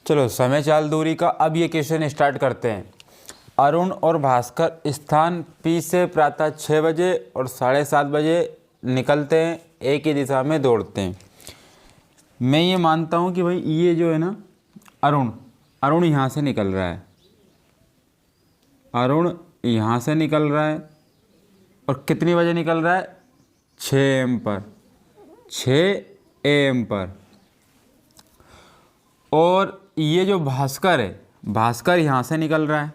चलो समय चाल दूरी का अब ये क्वेश्चन स्टार्ट करते हैं। अरुण और भास्कर स्थान P से प्रातः 6 बजे और 7:30 बजे निकलते हैं, एक ही दिशा में दौड़ते हैं। मैं ये मानता हूँ कि भाई ये जो है ना अरुण यहाँ से निकल रहा है, अरुण यहाँ से निकल रहा है और कितनी बजे निकल रहा है? 6 AM पर, 6 AM पर। और ये जो भास्कर है, भास्कर यहाँ से निकल रहा है,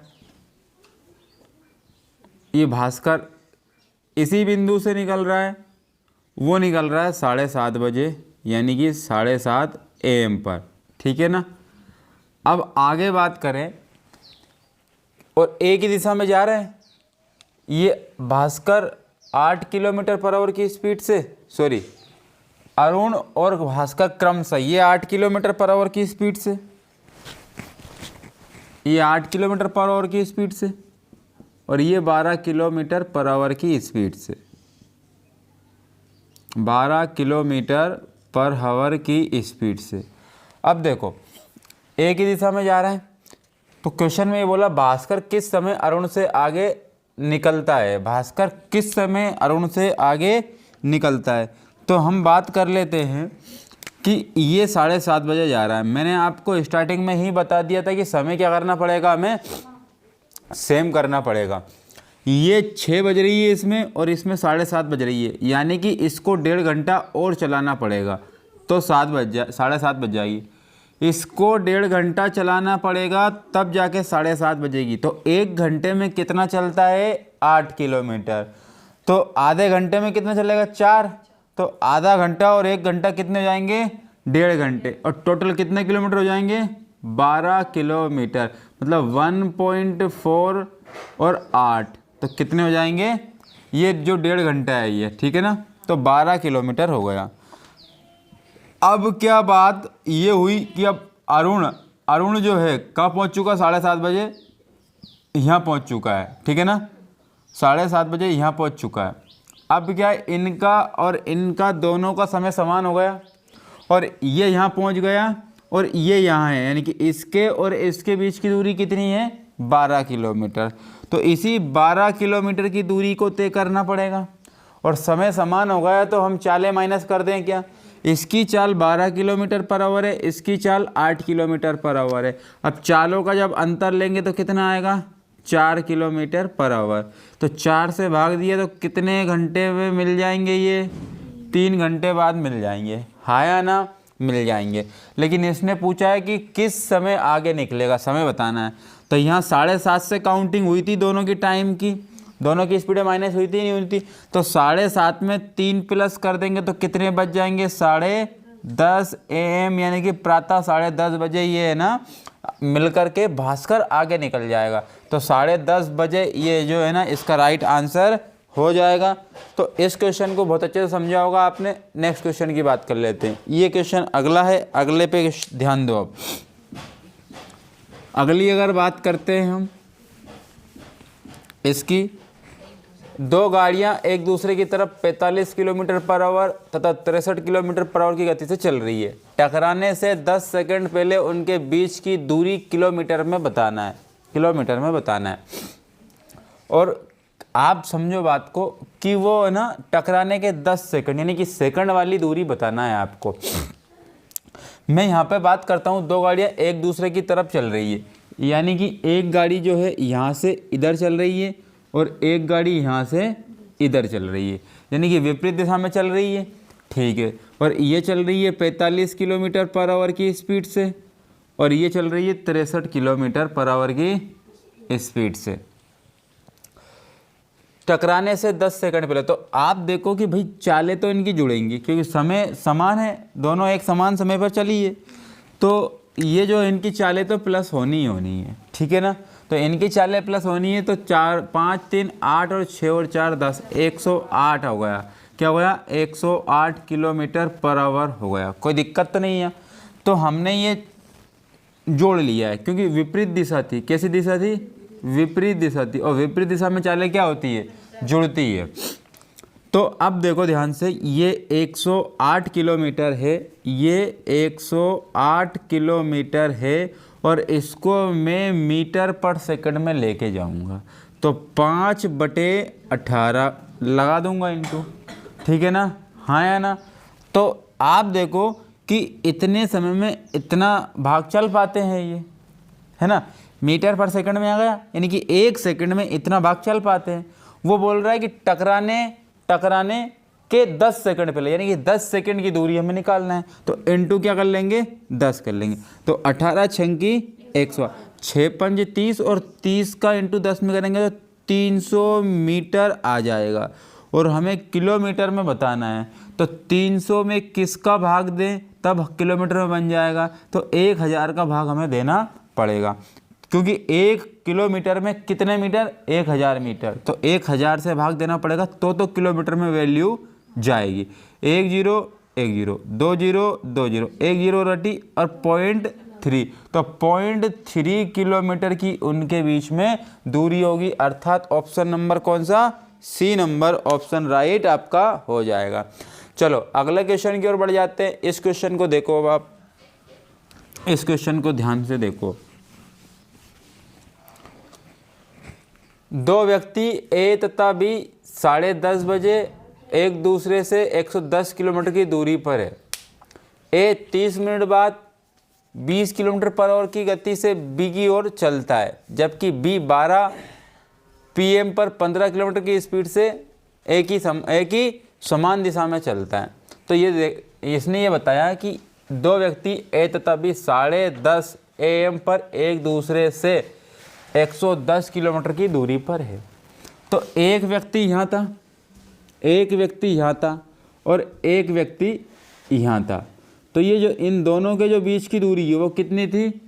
ये भास्कर इसी बिंदु से निकल रहा है, वो निकल रहा है 7:30 बजे, यानी कि 7:30 AM पर। ठीक है ना। अब आगे बात करें, और एक ही दिशा में जा रहे हैं। ये भास्कर 8 किलोमीटर पर आवर की स्पीड से, सॉरी अरुण और भास्कर क्रमशः ये 8 किलोमीटर पर आवर की स्पीड से, ये 8 किलोमीटर पर आवर की स्पीड से, और ये 12 किलोमीटर पर आवर की स्पीड से, 12 किलोमीटर पर आवर की स्पीड से। अब देखो एक ही दिशा में जा रहे हैं, तो क्वेश्चन में ये बोला भास्कर किस समय अरुण से आगे निकलता है, भास्कर किस समय अरुण से आगे निकलता है। तो हम बात कर लेते हैं कि ये 7:30 बजे जा रहा है। मैंने आपको स्टार्टिंग में ही बता दिया था कि समय क्या करना पड़ेगा, हमें सेम करना पड़ेगा। ये 6 बज रही है इसमें और इसमें 7:30 बज रही है, यानी कि इसको 1.5 घंटा और चलाना पड़ेगा, तो 7:30 बज जाएगी। इसको 1.5 घंटा चलाना पड़ेगा तब जाके 7:30 बजेगी। तो 1 घंटे में कितना चलता है? 8 किलोमीटर। तो आधे घंटे में कितना चलेगा? 4। तो आधा घंटा और 1 घंटा कितने हो जाएंगे? 1.5 घंटे। और टोटल कितने किलोमीटर हो जाएंगे? 12 किलोमीटर। मतलब 1.4 और 8 तो कितने हो जाएंगे? ये जो 1.5 घंटा है ये, ठीक है ना। तो 12 किलोमीटर हो गया। अब क्या बात ये हुई कि अब अरुण जो है कब पहुंच चुका? 7:30 बजे यहाँ पहुंच चुका है, ठीक है ना। 7:30 बजे यहाँ पहुंच चुका है। अब क्या है, इनका और इनका दोनों का समय समान हो गया, और ये यहाँ पहुँच गया और ये यहाँ है, यानी कि इसके और इसके बीच की दूरी कितनी है? 12 किलोमीटर। तो इसी 12 किलोमीटर की दूरी को तय करना पड़ेगा, और समय समान हो गया तो हम चालें माइनस कर दें क्या? इसकी चाल 12 किलोमीटर पर आवर है, इसकी चाल 8 किलोमीटर पर आवर है। अब चालों का जब अंतर लेंगे तो कितना आएगा? 4 किलोमीटर पर आवर। तो 4 से भाग दिए तो कितने घंटे में मिल जाएंगे? ये 3 घंटे बाद मिल जाएंगे, हाँ या ना? मिल जाएंगे। लेकिन इसने पूछा है कि किस समय आगे निकलेगा, समय बताना है। तो यहाँ 7:30 से काउंटिंग हुई थी दोनों की टाइम की, दोनों की स्पीडें माइनस हुई थी नहीं हुई थी। तो 7:30 में 3 प्लस कर देंगे तो कितने बज जाएंगे? 10:30 AM, यानी कि प्रातः 10:30 बजे ये है ना मिलकर के भास्कर आगे निकल जाएगा। तो 10:30 बजे ये जो है ना इसका राइट आंसर हो जाएगा। तो इस क्वेश्चन को बहुत अच्छे से समझा होगा आपने। नेक्स्ट क्वेश्चन की बात कर लेते हैं। ये क्वेश्चन अगला है, अगले पे ध्यान दो। अब अगली अगर बात करते हैं हम इसकी, 2 गाड़ियां एक दूसरे की तरफ 45 किलोमीटर पर आवर तथा 63 किलोमीटर पर आवर की गति से चल रही है। टकराने से 10 सेकंड पहले उनके बीच की दूरी किलोमीटर में बताना है, किलोमीटर में बताना है। और आप समझो बात को कि वो है ना टकराने के 10 सेकंड, यानी कि सेकंड वाली दूरी बताना है आपको। मैं यहाँ पे बात करता हूँ, 2 गाड़ियाँ एक दूसरे की तरफ चल रही है, यानी कि एक गाड़ी जो है यहाँ से इधर चल रही है और एक गाड़ी यहाँ से इधर चल रही है, यानी कि विपरीत दिशा में चल रही है, ठीक है। और ये चल रही है 45 किलोमीटर पर आवर की स्पीड से, और ये चल रही है 63 किलोमीटर पर आवर की स्पीड से। टकराने से 10 सेकंड पहले, तो आप देखो कि भाई चालें तो इनकी जुड़ेंगी क्योंकि समय समान है, दोनों एक समान समय पर चली है। तो ये जो इनकी चालें तो प्लस होनी ही होनी है, ठीक है ना। तो इनकी चालें प्लस होनी है, तो 4 5 3 8 और 6 और 4 10, 108 हो गया। क्या हो गया? 108 किलोमीटर पर आवर हो गया। कोई दिक्कत तो नहीं है। तो हमने ये जोड़ लिया है क्योंकि विपरीत दिशा थी। कैसी दिशा थी? विपरीत दिशा थी, और विपरीत दिशा में चालें क्या होती है? जुड़ती है। तो अब देखो ध्यान से, ये 108 किलोमीटर है, ये 108 किलोमीटर है और इसको मैं मीटर पर सेकंड में लेके जाऊंगा, तो 5/18 लगा दूंगा इनटू, ठीक है ना, हाँ या ना। तो आप देखो कि इतने समय में इतना भाग चल पाते हैं ये, है ना, मीटर पर सेकंड में आ गया, यानी कि 1 सेकंड में इतना भाग चल पाते हैं। वो बोल रहा है कि टकराने के 10 सेकंड पहले, यानी कि 10 सेकंड की दूरी हमें निकालना है, तो इनटू क्या कर लेंगे, 10 कर लेंगे, तो 18 छंकी 100, 6 पंज 30 और 30 का इंटू 10 में करेंगे तो 300 मीटर आ जाएगा। और हमें किलोमीटर में बताना है, तो 300 में किसका भाग दें तब किलोमीटर में बन जाएगा, तो 1000 का भाग हमें देना पड़ेगा, क्योंकि 1 किलोमीटर में कितने मीटर, 1000 मीटर, तो 1000 से भाग देना पड़ेगा तो किलोमीटर में वैल्यू जाएगी। 1 0 1 0 2 0 2 0 1 0 रटी और 0.3, तो 0.3 किलोमीटर की उनके बीच में दूरी होगी, अर्थात ऑप्शन नंबर कौन सा, सी नंबर ऑप्शन राइट आपका हो जाएगा। चलो अगले क्वेश्चन की ओर बढ़ जाते हैं। इस क्वेश्चन को देखो, अब आप इस क्वेश्चन को ध्यान से देखो। 2 व्यक्ति ए तथा बी 10:30 बजे एक दूसरे से 110 किलोमीटर की दूरी पर है। ए 30 मिनट बाद 20 किलोमीटर पर आवर की गति से बी की ओर चलता है, जबकि बी 12 PM पर 15 किलोमीटर की स्पीड से एक ही समान दिशा में चलता है। तो इसने ये बताया कि 2 व्यक्ति ए तथा बी 10:30 AM पर एक दूसरे से 110 किलोमीटर की दूरी पर है। तो एक व्यक्ति यहाँ था, एक व्यक्ति यहाँ था और एक व्यक्ति यहाँ था, तो ये जो इन दोनों के जो बीच की दूरी है वो कितनी थी,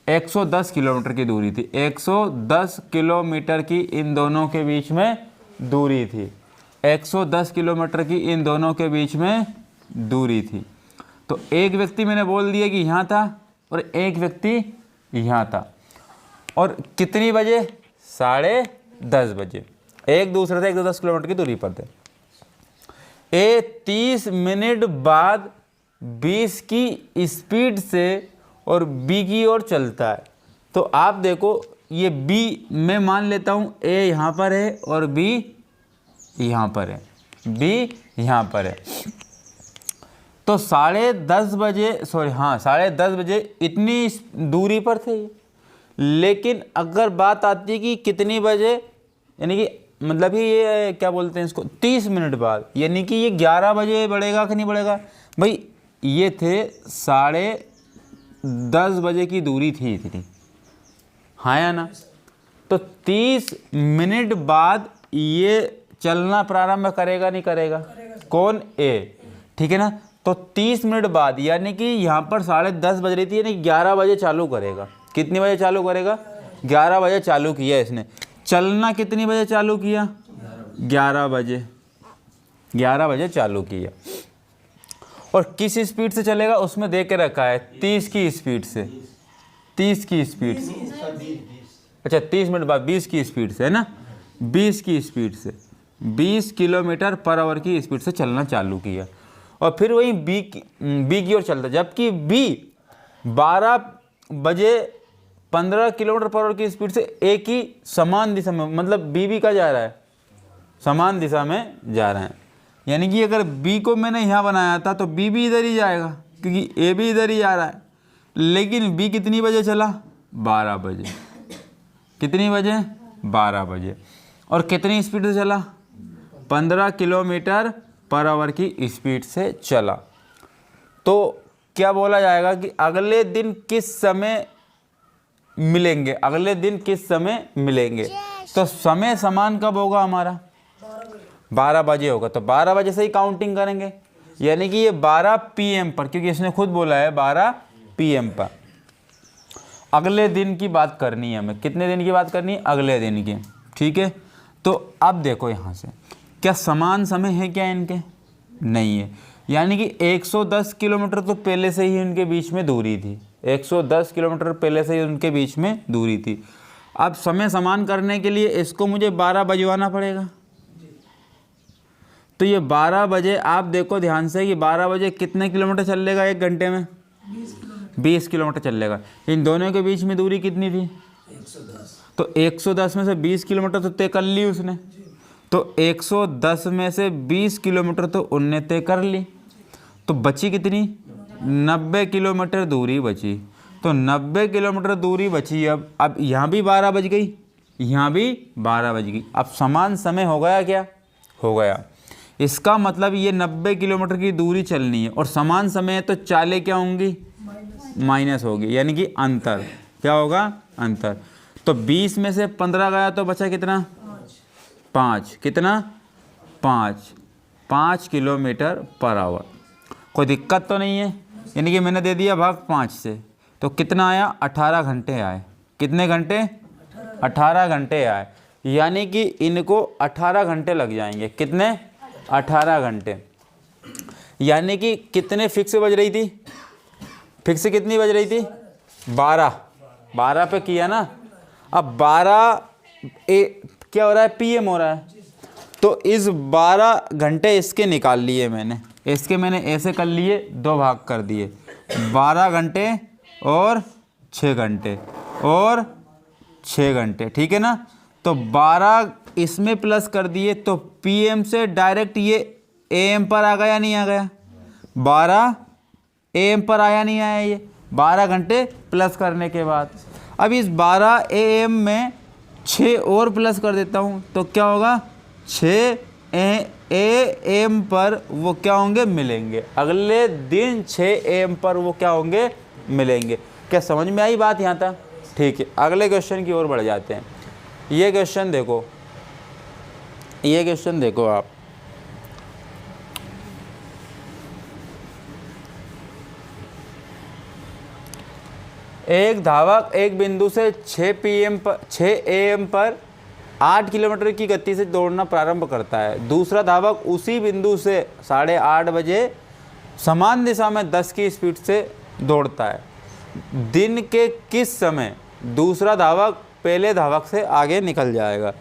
110 किलोमीटर की दूरी थी। 110 किलोमीटर की इन दोनों के बीच में दूरी थी, 110 किलोमीटर की इन दोनों के बीच में दूरी थी। तो एक व्यक्ति मैंने बोल दिया कि यहाँ था और एक व्यक्ति यहाँ था, और कितनी बजे, 10:30 बजे, एक दूसरे से 110 किलोमीटर की दूरी पर थे। ए 30 मिनट बाद 20 की स्पीड से और बी की ओर चलता है। तो आप देखो, ये बी मैं मान लेता हूँ ए यहाँ पर है और बी यहाँ पर है, बी यहाँ पर है। तो 10:30 बजे, 10:30 बजे इतनी दूरी पर थे, लेकिन अगर बात आती है कि कितनी बजे, यानी कि मतलब ही ये क्या बोलते हैं इसको, 30 मिनट बाद, यानी कि ये 11 बजे बढ़ेगा कि नहीं बढ़ेगा भाई, ये थे 10:30 बजे की दूरी थी इतनी, हाँ या ना। तो 30 मिनट बाद ये चलना प्रारंभ करेगा नहीं करेगा, कौन, ए, ठीक है ना। तो 30 मिनट बाद, यानी कि यहाँ पर 10:30 बज रही थी, यानी 11 बजे चालू करेगा। कितनी बजे चालू करेगा, 11 बजे चालू किया इसने। चलना कितनी बजे चालू किया, 11 बजे, 11 बजे चालू किया। और किस स्पीड से चलेगा उसमें दे के रखा है, 30 की स्पीड से, 30 की स्पीड से, अच्छा 30 मिनट बाद 20 की स्पीड से, है ना, 20 की स्पीड से, 20 किलोमीटर पर आवर की स्पीड से चलना चालू किया। और फिर वही बी की ओर चलता, जबकि बी 12 बजे 15 किलोमीटर पर आवर की स्पीड से एक ही समान दिशा में, मतलब बी का जा रहा है, समान दिशा में जा रहा है। यानी कि अगर बी को मैंने यहाँ बनाया था तो बी भी इधर ही जाएगा, क्योंकि ए भी इधर ही आ रहा है। लेकिन बी कितनी बजे चला, 12 बजे, कितनी बजे, 12 बजे, और कितनी स्पीड से चला, 15 किलोमीटर पर आवर की स्पीड से चला। तो क्या बोला जाएगा कि अगले दिन किस समय मिलेंगे, अगले दिन किस समय मिलेंगे। तो समय समान कब होगा हमारा, 12 बजे होगा, तो 12 बजे से ही काउंटिंग करेंगे, यानी कि ये 12 PM पर, क्योंकि इसने खुद बोला है 12 PM पर। अगले दिन की बात करनी है हमें, कितने दिन की बात करनी है, अगले दिन की, ठीक है। तो अब देखो यहाँ से, क्या समान समय है क्या इनके, नहीं है, यानी कि 110 किलोमीटर तो पहले से ही उनके बीच में दूरी थी, 110 किलोमीटर पहले से ही उनके बीच में दूरी थी। अब समय समान करने के लिए इसको मुझे 12 बजवाना पड़ेगा, तो ये 12 बजे आप देखो ध्यान से कि 12 बजे कितने किलोमीटर चल लेगा 1 घंटे में? 20 किलोमीटर चल लेगा। इन दोनों के बीच में दूरी कितनी थी? 110। तो 110 में से 20 किलोमीटर तो तय कर ली उसने। तो 110 में से 20 किलोमीटर तो उनने तय कर ली। तो बची कितनी? 90 किलोमीटर दूरी बची। तो 90 किलोमीटर दूरी बची। अब यहाँ भी 12 बज गई, यहाँ भी 12 बज गई। अब समान समय हो गया क्या? हो गया। इसका मतलब ये 90 किलोमीटर की दूरी चलनी है और समान समय है, तो चालें क्या होंगी? माइनस होगी, यानी कि अंतर। क्या होगा? अंतर। तो 20 में से 15 गया तो बचा कितना? 5। कितना? 5 किलोमीटर पर आवर। कोई दिक्कत तो नहीं है? यानी कि मैंने दे दिया भाग 5 से, तो कितना आया? 18 घंटे आए। कितने घंटे? 18 घंटे आए। यानी कि इनको 18 घंटे लग जाएंगे। कितने? 18 घंटे। यानी कि कितने फिक्स बज रही थी? फिक्स कितनी बज रही थी? 12 पे किया ना। अब 12 क्या हो रहा है? पीएम हो रहा है। तो इस 12 घंटे इसके निकाल लिए मैंने, इसके मैंने ऐसे कर लिए, 2 भाग कर दिए। 12 घंटे और 6 घंटे और 6 घंटे, ठीक है ना। तो 12 इसमें प्लस कर दिए, तो पीएम से डायरेक्ट ये एएम पर आ गया, नहीं आ गया? 12 एएम पर आया, नहीं आया? ये 12 घंटे प्लस करने के बाद अब इस 12 एएम में 6 और प्लस कर देता हूँ, तो क्या होगा? 6 एएम पर वो क्या होंगे? मिलेंगे। अगले दिन 6 एएम पर वो क्या होंगे? मिलेंगे। क्या समझ में आई बात यहाँ तक? ठीक है, अगले क्वेश्चन की ओर बढ़ जाते हैं। ये क्वेश्चन देखो, ये क्वेश्चन देखो आप। एक धावक एक बिंदु से 6 एएम पर 8 किलोमीटर की गति से दौड़ना प्रारंभ करता है। दूसरा धावक उसी बिंदु से 8:30 बजे समान दिशा में 10 की स्पीड से दौड़ता है। दिन के किस समय दूसरा धावक पहले धावक से आगे निकल जाएगा?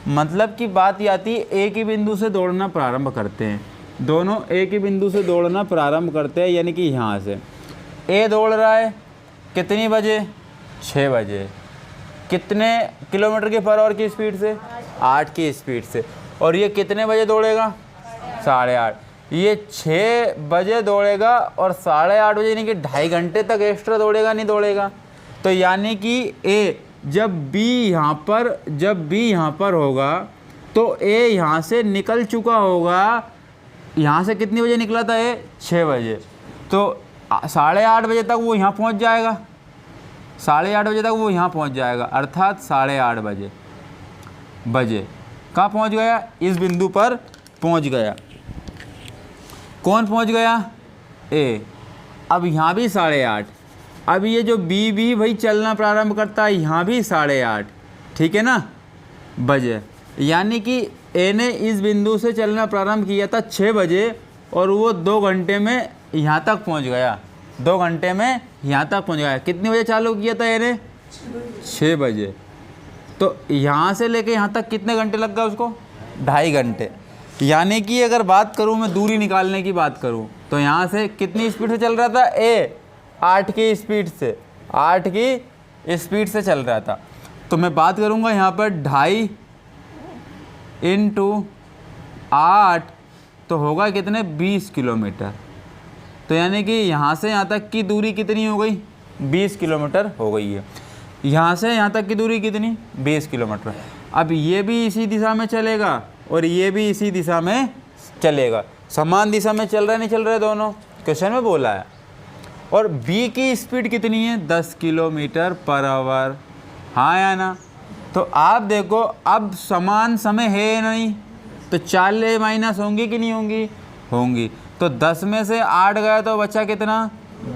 मतलब की बात ये आती है, एक ही बिंदु से दौड़ना प्रारंभ करते हैं, दोनों एक ही बिंदु से दौड़ना प्रारंभ करते हैं। यानी कि यहाँ से ए दौड़ रहा है कितनी बजे? 6 बजे। कितने किलोमीटर के पर आवर की स्पीड से? 8 की स्पीड से। और ये कितने बजे दौड़ेगा? 8:30। ये 6 बजे दौड़ेगा और 8:30 बजे, यानी कि 2.5 घंटे तक एक्स्ट्रा दौड़ेगा, नहीं दौड़ेगा? तो यानी कि ए जब बी यहाँ पर होगा तो ए यहाँ से निकल चुका होगा। यहाँ से कितनी बजे निकला था? ए 6 बजे। तो 8:30 बजे तक वो यहाँ पहुँच जाएगा। 8:30 बजे तक वो यहाँ पहुँच जाएगा, अर्थात 8:30 बजे कहाँ पहुँच गया? इस बिंदु पर पहुँच गया। कौन पहुँच गया? ए। अब यहाँ भी 8:30। अब ये जो बी भी भाई चलना प्रारंभ करता है, यहाँ भी 8:30, ठीक है ना, बजे। यानी कि ए ने इस बिंदु से चलना प्रारंभ किया था 6 बजे और वो 2 घंटे में यहाँ तक पहुँच गया। 2 घंटे में यहाँ तक पहुँच गया। कितने बजे चालू किया था ए ने? 6 बजे। तो यहाँ से लेके यहाँ तक कितने घंटे लग गए उसको? 2.5 घंटे। यानी कि अगर बात करूँ मैं दूरी निकालने की बात करूँ, तो यहाँ से कितनी स्पीड से चल रहा था? ए 8 की स्पीड से, 8 की स्पीड से चल रहा था। तो मैं बात करूँगा यहाँ पर 2.5 × 8, तो होगा कितने? 20 किलोमीटर। तो यानी कि यहाँ से यहाँ तक की दूरी कितनी हो गई? 20 किलोमीटर हो गई है। यहाँ से यहाँ तक की दूरी कितनी? 20 किलोमीटर। अब ये भी इसी दिशा में चलेगा और ये भी इसी दिशा में चलेगा। समान दिशा में चल रहा है, नहीं चल रहा है? दोनों क्वेश्चन में बोला है। और बी की स्पीड कितनी है? 10 किलोमीटर पर आवर। हाँ या ना? तो आप देखो, अब समान समय है या नहीं? तो चालें माइनस होंगी कि नहीं होंगी? होंगी। तो 10 में से 8 गया तो बचा कितना?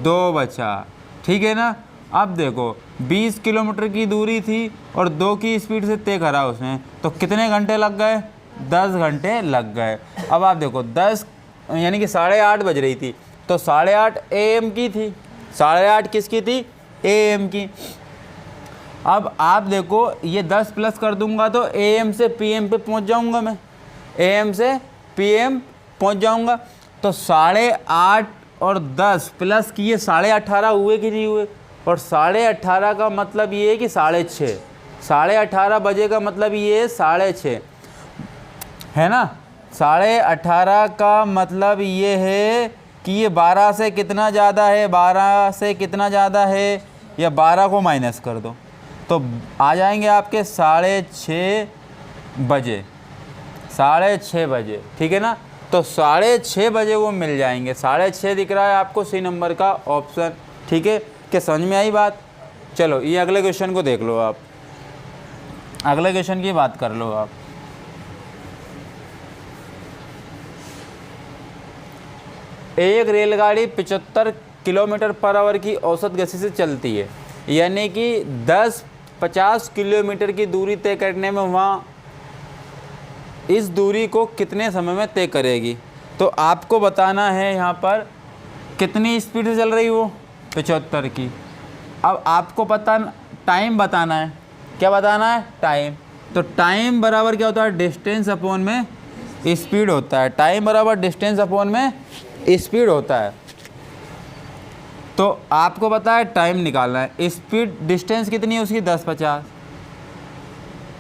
2 बचा, ठीक है ना। अब देखो 20 किलोमीटर की दूरी थी और 2 की स्पीड से तय करा उसने, तो कितने घंटे लग गए? 10 घंटे लग गए। अब आप देखो 10 यानी कि 8:30 बज रही थी, तो 8:30 AM की थी। 8:30 किसकी थी? AM की। अब आप देखो ये 10 प्लस कर दूंगा तो AM से PM पे पहुंच जाऊंगा मैं। AM से PM पहुंच जाऊंगा। तो 8.5 और 10 प्लस किए 18.5 हुए कि नहीं हुए, और 18.5 का मतलब ये है कि 6:30, 18:30 बजे का मतलब ये है 6:30, है ना। 18:30 का मतलब ये है कि ये 12 से कितना ज़्यादा है, 12 से कितना ज़्यादा है, या 12 को माइनस कर दो तो आ जाएंगे आपके 6:30 बजे, 6:30 बजे, ठीक है ना। तो 6:30 बजे वो मिल जाएंगे। 6:30 दिख रहा है आपको सी नंबर का ऑप्शन, ठीक है। क्या समझ में आई बात? चलो ये अगले क्वेश्चन को देख लो आप, अगले क्वेश्चन की बात कर लो आप। एक रेलगाड़ी 75 किलोमीटर पर आवर की औसत गति से चलती है, यानी कि 50 किलोमीटर की दूरी तय करने में वहाँ इस दूरी को कितने समय में तय करेगी। तो आपको बताना है यहाँ पर कितनी स्पीड से चल रही वो 75 की। अब आपको पता टाइम बताना है, क्या बताना है? टाइम। तो टाइम बराबर क्या होता है? डिस्टेंस अपॉन में स्पीड होता है। टाइम बराबर डिस्टेंस अपॉन में स्पीड होता है। तो आपको पता है टाइम निकालना है। स्पीड डिस्टेंस कितनी है उसकी 10-50,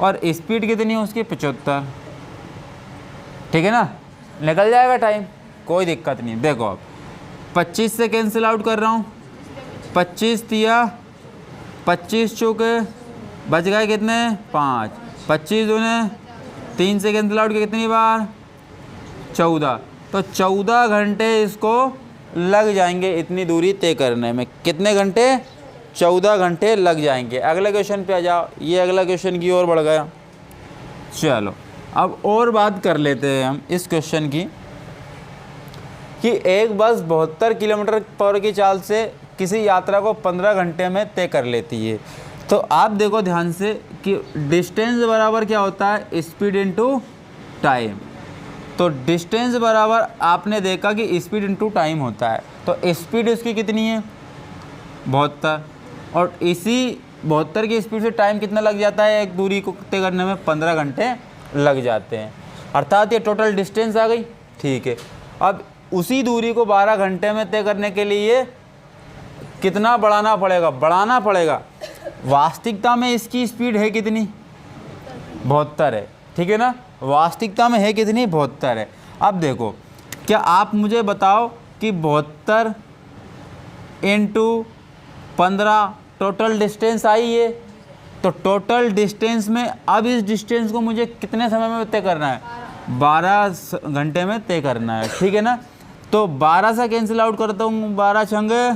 और स्पीड कितनी है उसकी 75, ठीक है ना। निकल जाएगा टाइम, कोई दिक्कत नहीं। देखो अब 25 से कैंसिल आउट कर रहा हूँ, 25 दिया, 25 चौके बच गए कितने? 5, 25 दूने 3 से कैंसिल आउट किया कितनी बार? 14। तो 14 घंटे इसको लग जाएंगे इतनी दूरी तय करने में। कितने घंटे? 14 घंटे लग जाएंगे। अगले क्वेश्चन पे आ जाओ। ये अगला क्वेश्चन की ओर बढ़ गया। चलो अब और बात कर लेते हैं हम इस क्वेश्चन की, कि एक बस 72 किलोमीटर पर की चाल से किसी यात्रा को 15 घंटे में तय कर लेती है। तो आप देखो ध्यान से कि डिस्टेंस बराबर क्या होता है? Speed into time. तो डिस्टेंस बराबर आपने देखा कि स्पीड इनटू टाइम होता है। तो स्पीड इसकी कितनी है? 72, और इसी 72 की स्पीड से टाइम कितना लग जाता है? एक दूरी को तय करने में 15 घंटे लग जाते हैं, अर्थात ये टोटल डिस्टेंस आ गई, ठीक है। अब उसी दूरी को 12 घंटे में तय करने के लिए कितना बढ़ाना पड़ेगा? बढ़ाना पड़ेगा। वास्तविकता में इसकी स्पीड है कितनी? 72 है, ठीक है ना। वास्तविकता में है कितनी? 72 है। अब देखो, क्या आप मुझे बताओ कि 72 इंटू 15 टोटल डिस्टेंस आई है। तो टोटल डिस्टेंस में अब इस डिस्टेंस को मुझे कितने समय में तय करना है? 12 घंटे में तय करना है, ठीक है ना। तो 12 से कैंसिल आउट करता हूँ, 12 छंगे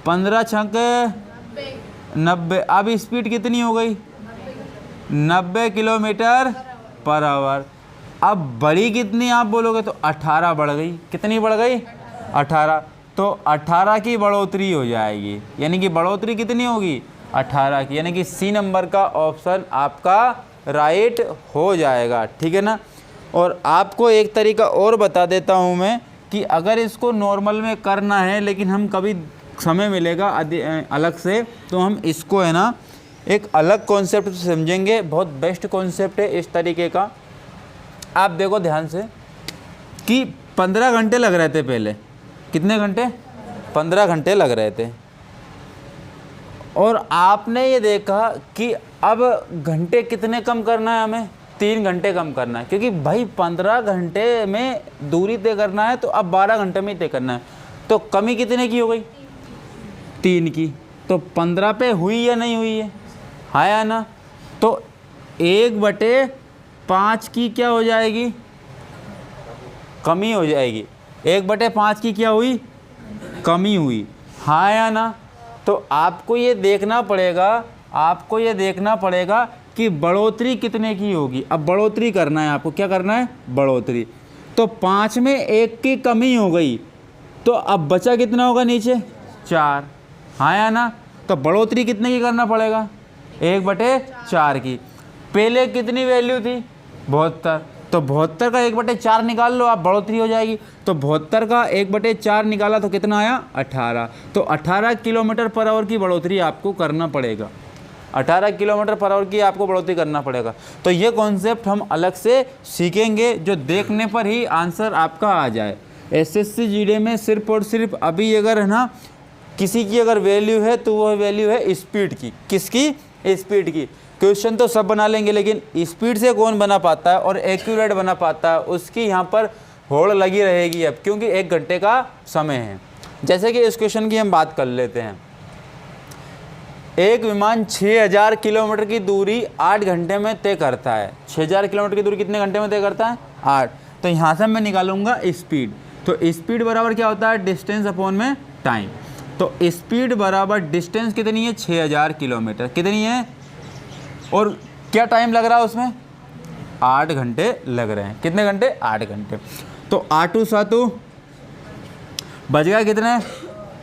15 छंगे 90। अब स्पीड कितनी हो गई? 90 किलोमीटर पर आवर। अब बढ़ी कितनी आप बोलोगे तो 18 बढ़ गई। कितनी बढ़ गई? 18। तो 18 की बढ़ोतरी हो जाएगी, यानी कि बढ़ोतरी कितनी होगी? 18 की, यानी कि सी नंबर का ऑप्शन आपका राइट हो जाएगा, ठीक है ना। और आपको एक तरीका और बता देता हूँ मैं, कि अगर इसको नॉर्मल में करना है, लेकिन हम कभी समय मिलेगा अलग से, तो हम इसको है ना एक अलग कॉन्सेप्ट समझेंगे। बहुत बेस्ट कॉन्सेप्ट है इस तरीके का। आप देखो ध्यान से कि 15 घंटे लग रहे थे पहले। कितने घंटे? 15 घंटे लग रहे थे। और आपने ये देखा कि अब घंटे कितने कम करना है हमें? 3 घंटे कम करना है, क्योंकि भाई 15 घंटे में दूरी तय करना है, तो अब 12 घंटे में ही तय करना है। तो कमी कितने की हो गई? 3 की। तो 15 पे हुई या नहीं हुई है? हाँ या ना? तो 1/5 की क्या हो जाएगी? कमी हो जाएगी। 1/5 की क्या हुई? कमी हुई। हाँ या ना? तो आपको ये देखना पड़ेगा कि बढ़ोतरी कितने की होगी। अब बढ़ोतरी करना है आपको। क्या करना है? बढ़ोतरी। तो 5 में 1 की कमी हो गई, तो अब बचा कितना होगा नीचे? 4। हाँ या ना? तो बढ़ोतरी कितने की करना पड़ेगा? 1/4 की। पहले कितनी वैल्यू थी? 72। तो 72 का 1/4 निकाल लो आप, बढ़ोतरी हो जाएगी। तो 72 का 1/4 निकाला तो कितना आया? 18। तो 18 किलोमीटर पर आवर की बढ़ोतरी आपको करना पड़ेगा। 18 किलोमीटर पर आवर की आपको बढ़ोतरी करना पड़ेगा। तो ये कॉन्सेप्ट हम अलग से सीखेंगे जो देखने पर ही आंसर आपका आ जाए। एसएससी जीडी में सिर्फ और सिर्फ अभी अगर है ना किसी की अगर वैल्यू है तो वह वैल्यू है स्पीड की। किसकी? स्पीड की। क्वेश्चन तो सब बना लेंगे लेकिन स्पीड से कौन बना पाता है और एक्यूरेट बना पाता है उसकी यहाँ पर होड़ लगी रहेगी अब, क्योंकि 1 घंटे का समय है। जैसे कि इस क्वेश्चन की हम बात कर लेते हैं। एक विमान 6000 किलोमीटर की दूरी 8 घंटे में तय करता है। 6000 किलोमीटर की दूरी कितने घंटे में तय करता है? 8। तो यहाँ से मैं निकालूंगा स्पीड। तो स्पीड बराबर क्या होता है? डिस्टेंस अपॉन में टाइम। तो स्पीड बराबर डिस्टेंस कितनी है? 6000 किलोमीटर। कितनी है? और क्या टाइम लग रहा है उसमें? 8 घंटे लग रहे हैं। कितने घंटे? 8 घंटे। तो 8 7 बज गया कितने?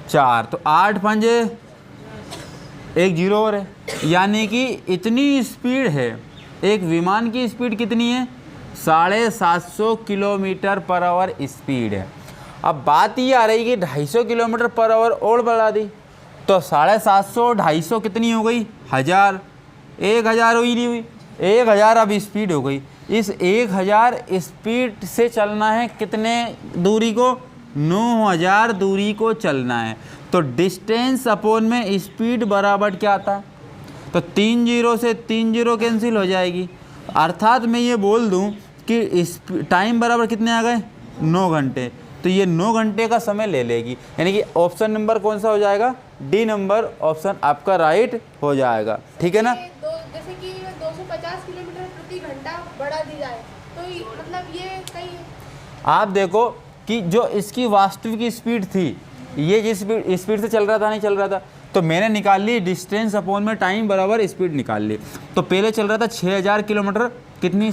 4। तो 8 5 1 0 और है, यानी कि इतनी स्पीड है। एक विमान की स्पीड कितनी है? 750 किलोमीटर पर आवर स्पीड है। अब बात ये आ रही कि 250 किलोमीटर पर आवर और बढ़ा दी तो 750 250 कितनी हो गई? 1000। 1000 हुई नहीं हुई? 1000 अब स्पीड हो गई। इस 1000 स्पीड से चलना है कितने दूरी को? 9000 दूरी को चलना है। तो डिस्टेंस अपॉन में स्पीड बराबर क्या आता है? तो 3 0 से 3 0 कैंसिल हो जाएगी। अर्थात मैं ये बोल दूं कि टाइम बराबर कितने आ गए? 9 घंटे। तो ये 9 घंटे का समय ले लेगी, यानी कि ऑप्शन नंबर कौन सा हो जाएगा? डी नंबर ऑप्शन आपका राइट हो जाएगा। ठीक है ना? जैसे कि 250 किलोमीटर प्रति घंटा बढ़ा दी जाए तो मतलब ये कहीं आप देखो कि जो इसकी वास्तविक स्पीड थी, ये जिस स्पीड से चल रहा था नहीं चल रहा था, तो मैंने निकाल ली डिस्टेंस अपॉन में टाइम बराबर स्पीड निकाल ली। तो पहले चल रहा था 6000 किलोमीटर कितनी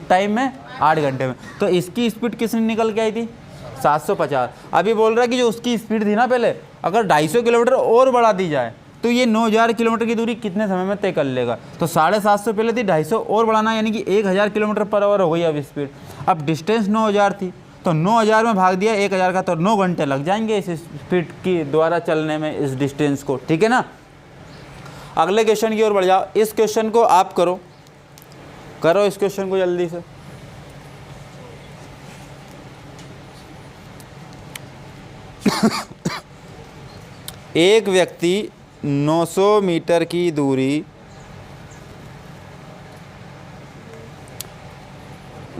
टाइम में? 8 घंटे में। तो इसकी स्पीड किसने निकल के आई थी? 750। अभी बोल रहा है कि जो उसकी स्पीड थी ना पहले, अगर 250 किलोमीटर और बढ़ा दी जाए तो ये 9000 किलोमीटर की दूरी कितने समय में तय कर लेगा? तो 750 पहले थी, 250 और बढ़ाना, यानी कि 1000 किलोमीटर पर आवर हो गई अब स्पीड। अब डिस्टेंस 9000 थी तो 9000 में भाग दिया 1000 का, तो 9 घंटे लग जाएंगे इस स्पीड की द्वारा चलने में, इस डिस्टेंस को। ठीक है ना? अगले क्वेश्चन की ओर बढ़ जाओ। इस क्वेश्चन को आप करो इस क्वेश्चन को जल्दी से। एक व्यक्ति 900 मीटर की दूरी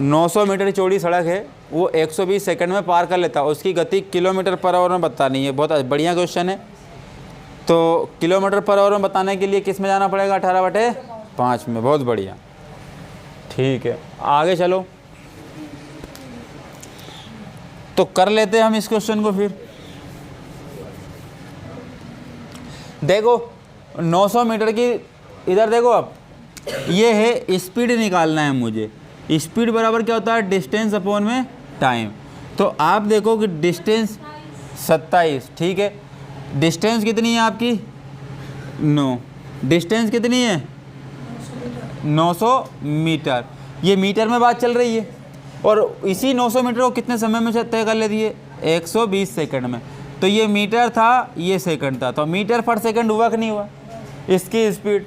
900 मीटर चौड़ी सड़क है, वो 120 सेकंड में पार कर लेता है। उसकी गति किलोमीटर पर आवर में बतानी है। बहुत बढ़िया क्वेश्चन है। तो किलोमीटर पर आवर में बताने के लिए किस में जाना पड़ेगा? 18/5 में। बहुत बढ़िया, ठीक है। आगे चलो, तो कर लेते हैं हम इस क्वेश्चन को। फिर देखो 900 मीटर की, इधर देखो आप, ये है स्पीड निकालना है मुझे। स्पीड बराबर क्या होता है? डिस्टेंस अपॉन में टाइम। तो आप देखो कि डिस्टेंस 27, ठीक है। डिस्टेंस कितनी है आपकी? 9। डिस्टेंस कितनी है? 900 मीटर। ये मीटर में बात चल रही है और इसी 900 मीटर को कितने समय में तय कर लेती है? 120 सेकंड में। तो ये मीटर था, ये सेकंड था, तो मीटर पर सेकंड हुआ कि नहीं हुआ इसकी स्पीड?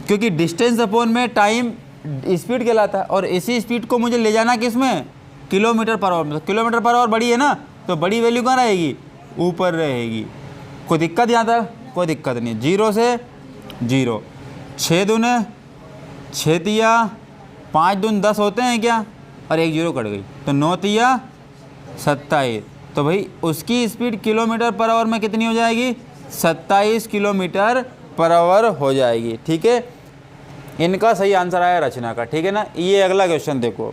क्योंकि डिस्टेंस अपॉन में टाइम स्पीड कहलाता है और इसी स्पीड को मुझे ले जाना किस में? किलोमीटर पर आवर में। तो किलोमीटर पर आवर बड़ी है ना, तो बड़ी वैल्यू कहाँ रहेगी? ऊपर रहेगी। कोई दिक्कत यहाँ तक? कोई दिक्कत नहीं। 0 से 0, 6 दूने 6 तिया 5 दून 10 होते हैं क्या? और 1 0 कट गई, तो 9 तिया 27। तो भाई उसकी स्पीड किलोमीटर पर आवर में कितनी हो जाएगी? 27 किलोमीटर पर आवर हो जाएगी। ठीक है, इनका सही आंसर आया रचना का। ठीक है ना? ये अगला क्वेश्चन देखो।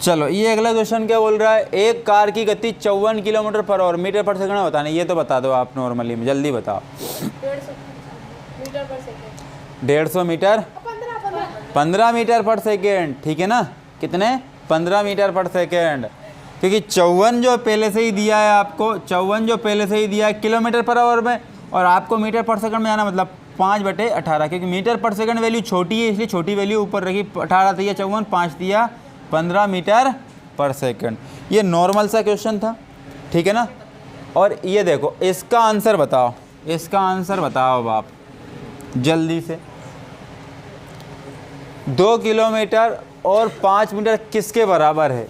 चलो, ये अगला क्वेश्चन क्या बोल रहा है? एक कार की गति 54 किलोमीटर पर आवर, मीटर पर सेकंड में बताना। ये तो बता दो आप नॉर्मली में, जल्दी बताओ। 150 मीटर 15 मीटर पर सेकेंड। ठीक है ना? कितने? 15 मीटर पर सेकेंड। क्योंकि 54 जो पहले से ही दिया है आपको, 54 जो पहले से ही दिया है किलोमीटर पर आवर में, और आपको मीटर पर सेकंड में जाना, मतलब 5/18। क्योंकि मीटर पर सेकंड वैल्यू छोटी है इसलिए छोटी वैल्यू ऊपर रखी। 18 दिया 54, 5 दिया 15 मीटर पर सेकंड। ये नॉर्मल सा क्वेश्चन था। ठीक है ना? और ये देखो, इसका आंसर बताओ। इसका आंसर बताओ अब आप जल्दी से। 2 किलोमीटर और 5 मीटर किसके बराबर है?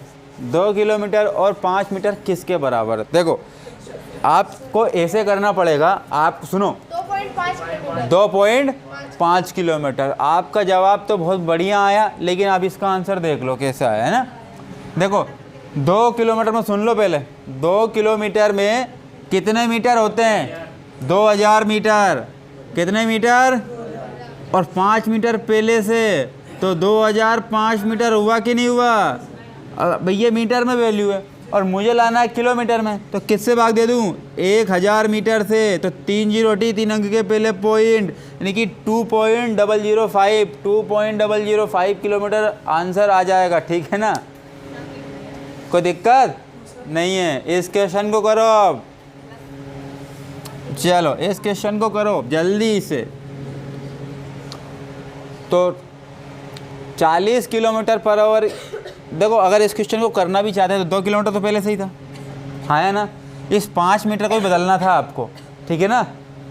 2 किलोमीटर और 5 मीटर किसके बराबर है? देखो आपको ऐसे करना पड़ेगा, आप सुनो, 2.5 किलोमीटर। 2.5 किलोमीटर। आपका जवाब तो बहुत बढ़िया आया, लेकिन आप इसका आंसर देख लो कैसा आया है ना। देखो 2 किलोमीटर में, सुन लो पहले, 2 किलोमीटर में कितने मीटर होते हैं? 2000 मीटर। कितने मीटर? और 5 मीटर पहले से, तो 2005 मीटर हुआ कि नहीं हुआ? भैया मीटर में वैल्यू है और मुझे लाना है किलोमीटर में, तो किससे भाग दे दूँ? 1000 मीटर से। तो 3 जीरो 3 अंक के पहले पॉइंट, यानी कि 2.005 किलोमीटर आंसर आ जाएगा। ठीक है ना, कोई दिक्कत नहीं है। इस क्वेश्चन को करो अब, चलो इस क्वेश्चन को करो जल्दी से। तो 40 किलोमीटर पर आवर, देखो अगर इस क्वेश्चन को करना भी चाहते हैं तो 2 किलोमीटर तो पहले से ही था, हाँ है ना। इस 5 मीटर को भी बदलना था आपको, ठीक है ना।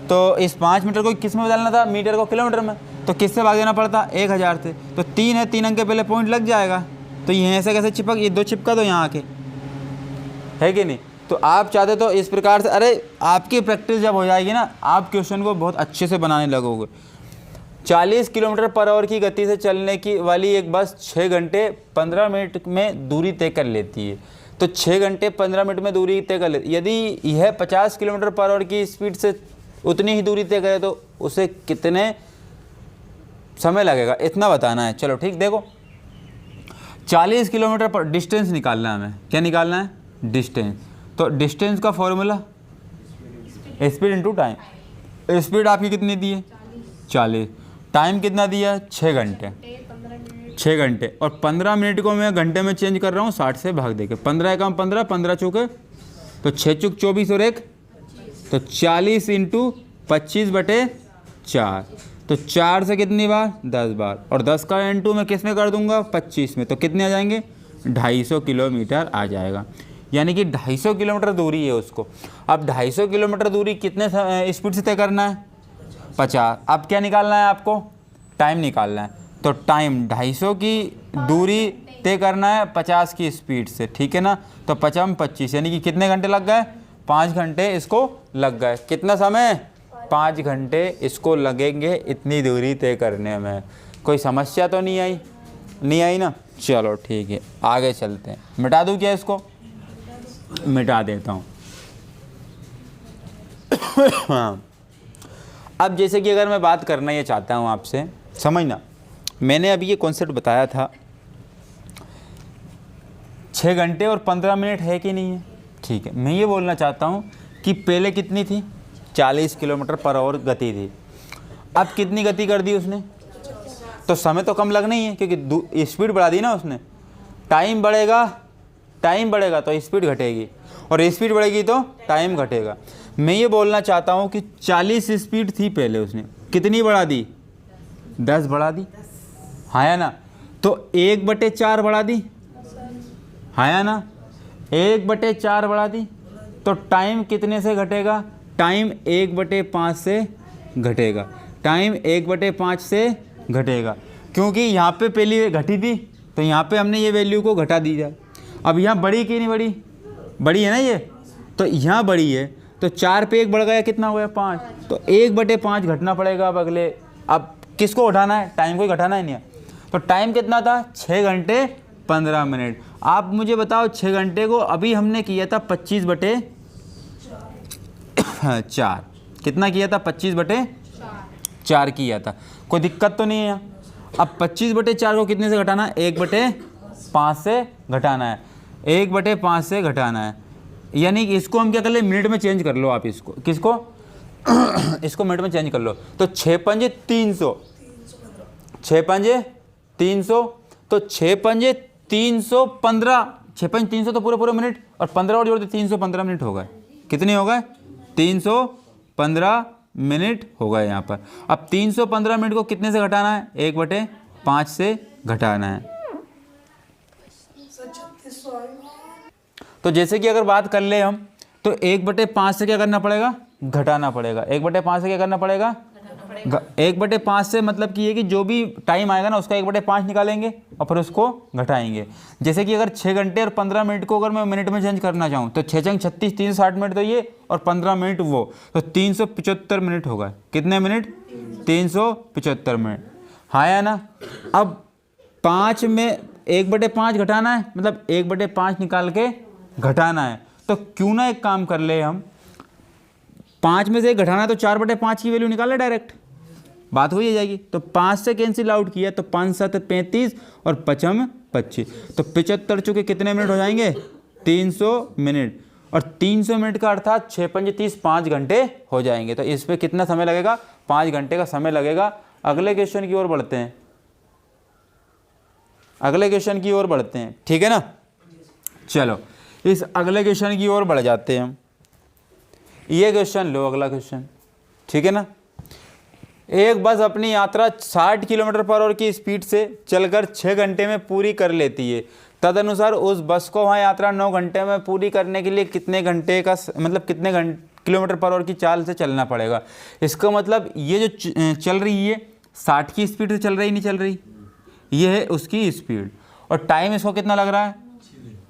तो इस 5 मीटर को किस में बदलना था? मीटर को किलोमीटर में। तो किससे भाग देना पड़ता? 1000 से। तो 3 है, 3 अंक के पहले पॉइंट लग जाएगा। तो यहाँ से कैसे चिपक, ये 2 चिपका दो यहाँ के, है कि नहीं। तो आप चाहते तो इस प्रकार से, अरे आपकी प्रैक्टिस जब हो जाएगी ना, आप क्वेश्चन को बहुत अच्छे से बनाने लगोगे। 40 किलोमीटर पर आवर की गति से चलने की वाली एक बस 6 घंटे 15 मिनट में दूरी तय कर लेती है। तो 6 घंटे 15 मिनट में दूरी तय कर लेती है। यदि यह 50 किलोमीटर पर आवर की स्पीड से उतनी ही दूरी तय करे तो उसे कितने समय लगेगा, इतना बताना है। चलो ठीक, देखो 40 किलोमीटर पर डिस्टेंस निकालना है हमें। क्या निकालना है? डिस्टेंस। तो डिस्टेंस का formula speed into time. Speed आपकी कितनी दी है? 40। टाइम कितना दिया है? 6 घंटे। 6 घंटे और 15 मिनट को मैं घंटे में चेंज कर रहा हूँ 60 से भाग देके। 15 एकम 15, 15 चौके तो 6 चौक 24 और 1 तो 40 इंटू 25/4। तो 4 से कितनी बार? 10 बार। और 10 का इंटू मैं किस में कर दूंगा? 25 में। तो कितने आ जाएंगे? 250 किलोमीटर आ जाएगा। यानी कि 250 किलोमीटर दूरी है उसको। अब 250 किलोमीटर दूरी कितने स्पीड से तय करना है? 50। अब क्या निकालना है आपको? टाइम निकालना है। तो टाइम 250 की दूरी तय करना है 50 की स्पीड से, ठीक है ना। तो 50 25, यानी कि कितने घंटे लग गए? 5 घंटे इसको लग गए। कितना समय? 5 घंटे इसको लगेंगे इतनी दूरी तय करने में। कोई समस्या तो नहीं आई? नहीं आई ना। चलो ठीक है, आगे चलते हैं। मिटा दूँ क्या इसको? मिटा देता हूँ। हाँ, अब जैसे कि अगर मैं बात करना ये चाहता हूँ आपसे, समझना, मैंने अभी ये कॉन्सेप्ट बताया था 6 घंटे और 15 मिनट है कि नहीं है, ठीक है। मैं ये बोलना चाहता हूँ कि पहले कितनी थी? 40 किलोमीटर पर आवर गति थी। अब कितनी गति कर दी उसने? तो समय तो कम लगना ही है, क्योंकि स्पीड बढ़ा दी ना उसने। टाइम बढ़ेगा तो स्पीड घटेगी, और स्पीड बढ़ेगी तो टाइम घटेगा। मैं ये बोलना चाहता हूँ कि 40 स्पीड थी पहले, उसने कितनी बढ़ा दी? 10 बढ़ा दी, हाँ या ना। तो 1/4 बढ़ा दी, हाँ या ना। 1/4 बढ़ा दी तो टाइम कितने से घटेगा? टाइम 1/5 से घटेगा। टाइम 1/5 से घटेगा, क्योंकि यहाँ पे पहली घटी थी तो यहाँ पे हमने ये वैल्यू को घटा दी जाए। अब यहाँ बढ़ी कि नहीं बढ़ी? बढ़ी है ना ये, तो यहाँ बढ़ी है। तो 4 पे 1 बढ़ गया, कितना हो गया? 5। तो 1/5 घटना पड़ेगा अब अगले। अब किसको घटाना है? टाइम को ही घटाना है नहीं। तो टाइम कितना था? 6 घंटे 15 मिनट। आप मुझे बताओ 6 घंटे को अभी हमने किया था 25/4। कितना किया था? 25/4 किया था। कोई दिक्कत तो नहीं है। अब 25/4 को कितने से घटाना है? 1/5 से घटाना है। 1/5 से घटाना है, यानी कि इसको हम क्या कर ले? मिनट में चेंज कर लो आप इसको। किसको? इसको मिनट में चेंज कर लो। तो 6 पंजे 300, 6 पंजे 300, तो 6 पंजे 315, 6 पंजे 300 तो पूरे मिनट, और 15 और जोड़ दे 315 मिनट हो गए। कितने हो गए? 315 मिनट हो गए यहाँ पर। अब 315 मिनट को कितने से घटाना है? 1/5 से घटाना है। तो जैसे कि अगर बात कर ले हम, तो 1/5 से क्या करना पड़ेगा? घटाना पड़ेगा। 1/5 से क्या करना पड़ेगा? 1/5 से मतलब कि ये कि जो भी टाइम आएगा ना उसका 1/5 निकालेंगे और फिर उसको घटाएंगे। जैसे कि अगर 6 घंटे और 15 मिनट को अगर मैं मिनट में चेंज करना चाहूँ तो 6 छंग 36, 360 मिनट तो ये और 15 मिनट वो, तो 375 मिनट होगा। कितने मिनट? 375 मिनट, हाँ या ना? अब 5 में 1/5 घटाना है, मतलब 1/5 निकाल के घटाना है। तो क्यों ना एक काम कर ले हम, 5 में से 1 घटाना है तो 4/5 की वैल्यू निकाले डायरेक्ट, बात हुई जाएगी। तो 5 से कैंसिल आउट किया तो 5 7 35 और 5 25, तो 75 चुके कितने मिनट हो जाएंगे? 300 मिनट। और 300 मिनट का अर्थात 6 पंजे 30, 5 घंटे हो जाएंगे। तो इस पर कितना समय लगेगा? 5 घंटे का समय लगेगा। अगले क्वेश्चन की ओर बढ़ते हैं, अगले क्वेश्चन की ओर बढ़ते हैं, ठीक है ना? चलो इस अगले क्वेश्चन की ओर बढ़ जाते हैं हम। ये क्वेश्चन लो, अगला क्वेश्चन, ठीक है ना? एक बस अपनी यात्रा 60 किलोमीटर पर आवर की स्पीड से चलकर 6 घंटे में पूरी कर लेती है। तदनुसार उस बस को वहाँ यात्रा 9 घंटे में पूरी करने के लिए कितने घंटे का मतलब कितने किलोमीटर पर आवर की चाल से चलना पड़ेगा? इसका मतलब ये जो चल रही है 60 की स्पीड से चल रही नहीं चल रही, ये है उसकी स्पीड, और टाइम इसको कितना लग रहा है?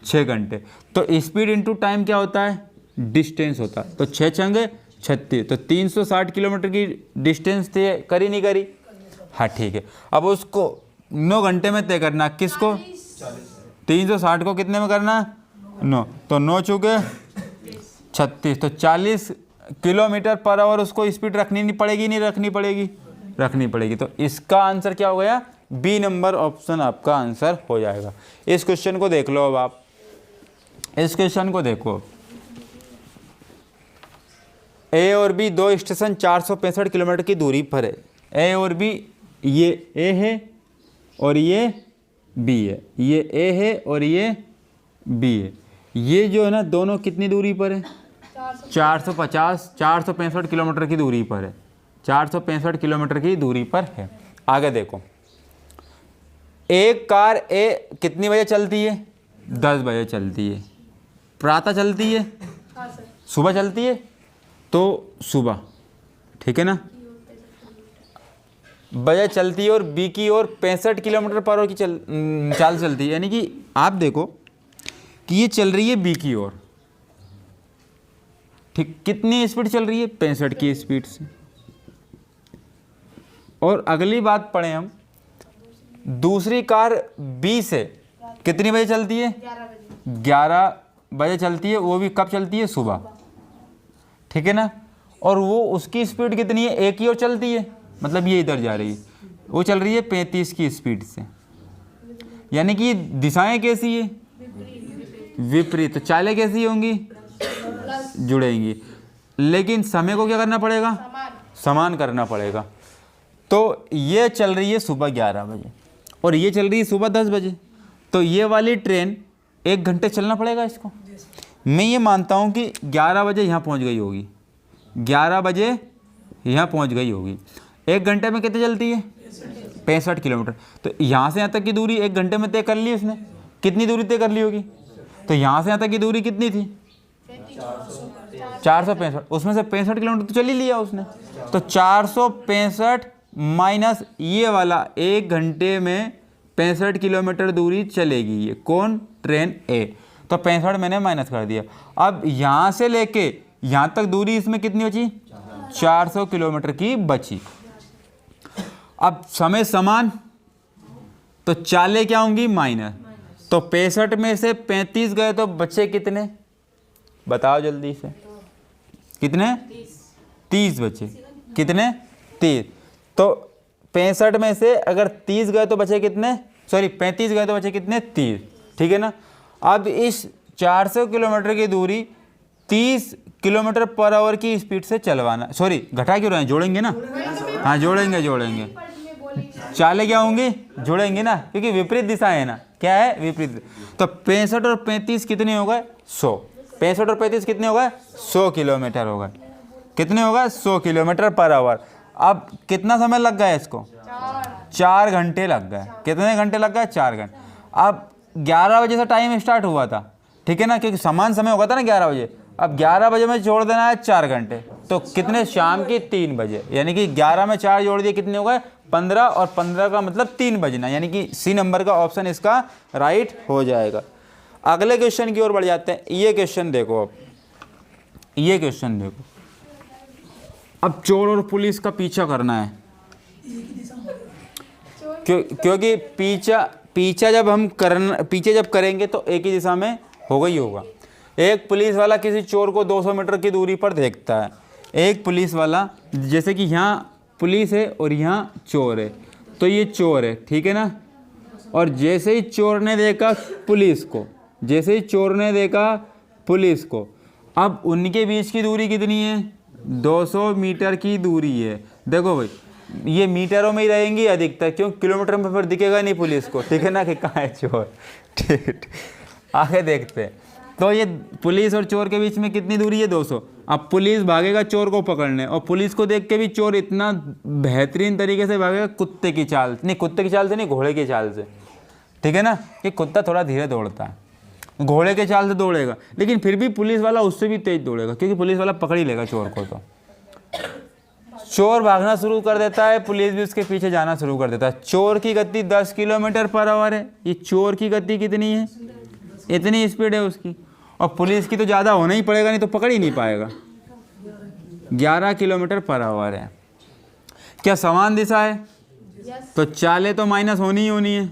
6 घंटे। तो स्पीड इंटू टाइम क्या होता है? डिस्टेंस होता है। तो 6 छंगे 36, तो 360 किलोमीटर की डिस्टेंस तय करी नहीं करी? हाँ ठीक है। अब उसको 9 घंटे में तय करना, किसको? 360 को कितने में करना? 9, तो 9 चुके 36, तो 40 किलोमीटर पर आवर उसको स्पीड रखनी नहीं पड़ेगी? नहीं रखनी पड़ेगी? रखनी पड़ेगी। तो इसका आंसर क्या हो गया? बी नंबर ऑप्शन आपका आंसर हो जाएगा। इस क्वेश्चन को देख लो। अब आप इस क्वेश्चन को देखो, ए और बी दो स्टेशन 465 किलोमीटर की दूरी पर है। ए और बी, ये ए है और ये बी है, ये ए है और ये बी है। ये जो है ना दोनों कितनी दूरी पर है? 465 किलोमीटर की दूरी पर है, 465 किलोमीटर की दूरी पर है। आगे देखो, एक कार ए कितनी बजे चलती है? 10 बजे चलती है। प्रातः चलती है? सुबह चलती है, तो सुबह, ठीक है ना? बजे चलती है और बी की ओर 65 किलोमीटर पर आवर की चाल चलती है। यानी कि आप देखो कि ये चल रही है बी की ओर, ठीक? कितनी स्पीड चल रही है? 65 की स्पीड से। और अगली बात पढ़ें हम, दूसरी कार बी से कितनी बजे चलती है? 11 बजे चलती है। वो भी कब चलती है? सुबह, ठीक है ना? और वो उसकी स्पीड कितनी है? एक ही ओर चलती है, मतलब ये इधर जा रही है, वो चल रही है 35 की स्पीड से। यानी कि दिशाएं कैसी है? विपरीत। तो चालें कैसी होंगी? जुड़ेंगी। लेकिन समय को क्या करना पड़ेगा? समान करना पड़ेगा। तो ये चल रही है सुबह 11 बजे और ये चल रही है सुबह 10 बजे। तो ये वाली ट्रेन 1 घंटे चलना पड़ेगा इसको। मैं ये मानता हूँ कि 11 बजे यहाँ पहुँच गई होगी, 11 बजे यहाँ पहुँच गई होगी। 1 घंटे में कितने चलती है? 65 किलोमीटर। तो यहाँ से यहाँ तक की दूरी 1 घंटे में तय कर ली उसने। कितनी दूरी तय कर ली होगी? तो यहाँ से यहाँ तक की दूरी कितनी थी? 465। उसमें से 65 किलोमीटर तो चल ही लिया उसने। तो 465 माइनस ये वाला 1 घंटे में 65 किलोमीटर दूरी चलेगी। ये कौन? ट्रेन ए। तो 65 मैंने माइनस कर दिया। अब यहाँ से लेके यहाँ तक दूरी इसमें कितनी बची? 400 किलोमीटर की बची। अब समय समान, तो चालें क्या होंगी? माइनस। तो 65 में से 35 गए तो बचे कितने? बताओ जल्दी से। कितने? 30 बचे। कितने? 30। तो 65 में से अगर 30 गए तो बचे कितने? सॉरी 35 गए तो बचे कितने? 30, ठीक है ना? अब इस 400 किलोमीटर की दूरी 30 किलोमीटर पर आवर की स्पीड से चलवाना, सॉरी घटा क्यों रहे हैं? जोड़ेंगे ना? हाँ जोड़ेंगे। चालें क्या होंगी? जोड़ेंगे ना, क्योंकि विपरीत दिशा है ना। क्या है? विपरीत। तो 65 और 35 कितने हो गए? 100। 65 और 35 कितने हो गए? 100 किलोमीटर हो गए। कितने हो गए? 100 किलोमीटर पर आवर। अब कितना समय लग गया इसको? 4 घंटे लग गए। कितने घंटे लग गए? 4 घंटे। अब 11 बजे से टाइम स्टार्ट हुआ था, ठीक है ना? क्योंकि समान समय होगा था ना 11 बजे। अब 11 बजे में जोड़ देना है 4 घंटे, तो कितने, शाम की 3 बजे, यानी कि 11 में 4 जोड़ दिए कितने हो गए 15, और 15 का मतलब 3 बजना, यानी कि सी नंबर का ऑप्शन इसका राइट हो जाएगा। अगले क्वेश्चन की ओर बढ़ जाते हैं। ये क्वेश्चन देखो, अब ये क्वेश्चन देखो, अब चोर और पुलिस का पीछा करना है, क्योंकि पीछा जब करेंगे तो एक ही दिशा में होगा ही होगा। एक पुलिस वाला किसी चोर को 200 मीटर की दूरी पर देखता है। एक पुलिस वाला, जैसे कि यहाँ पुलिस है और यहाँ चोर है, तो ये चोर है, ठीक है ना। और जैसे ही चोर ने देखा पुलिस को, अब उनके बीच की दूरी कितनी है, 200 मीटर की दूरी है। देखो भाई, ये मीटरों में ही रहेंगी अधिकतर, क्यों, किलोमीटर में फिर दिखेगा नहीं पुलिस को, ठीक है ना, कि कहाँ है चोर। ठीक, आगे देखते हैं। तो ये पुलिस और चोर के बीच में कितनी दूरी है, 200। अब पुलिस भागेगा चोर को पकड़ने, और पुलिस को देख के भी चोर इतना बेहतरीन तरीके से भागेगा, कुत्ते की चाल से नहीं, घोड़े की चाल से, ठीक है ना, कि कुत्ता थोड़ा धीरे दौड़ता है, घोड़े के चाल से दौड़ेगा, लेकिन फिर भी पुलिस वाला उससे भी तेज दौड़ेगा, क्योंकि पुलिस वाला पकड़ ही लेगा चोर को। तो चोर भागना शुरू कर देता है, पुलिस भी उसके पीछे जाना शुरू कर देता है। चोर की गति 10 किलोमीटर पर आवर है। ये चोर की गति कितनी है, इतनी स्पीड है उसकी, और पुलिस की तो ज़्यादा होना ही पड़ेगा, नहीं तो पकड़ ही नहीं पाएगा। 11 किलोमीटर पर आवर है। क्या समान दिशा है, तो चालें तो माइनस होनी ही होनी है।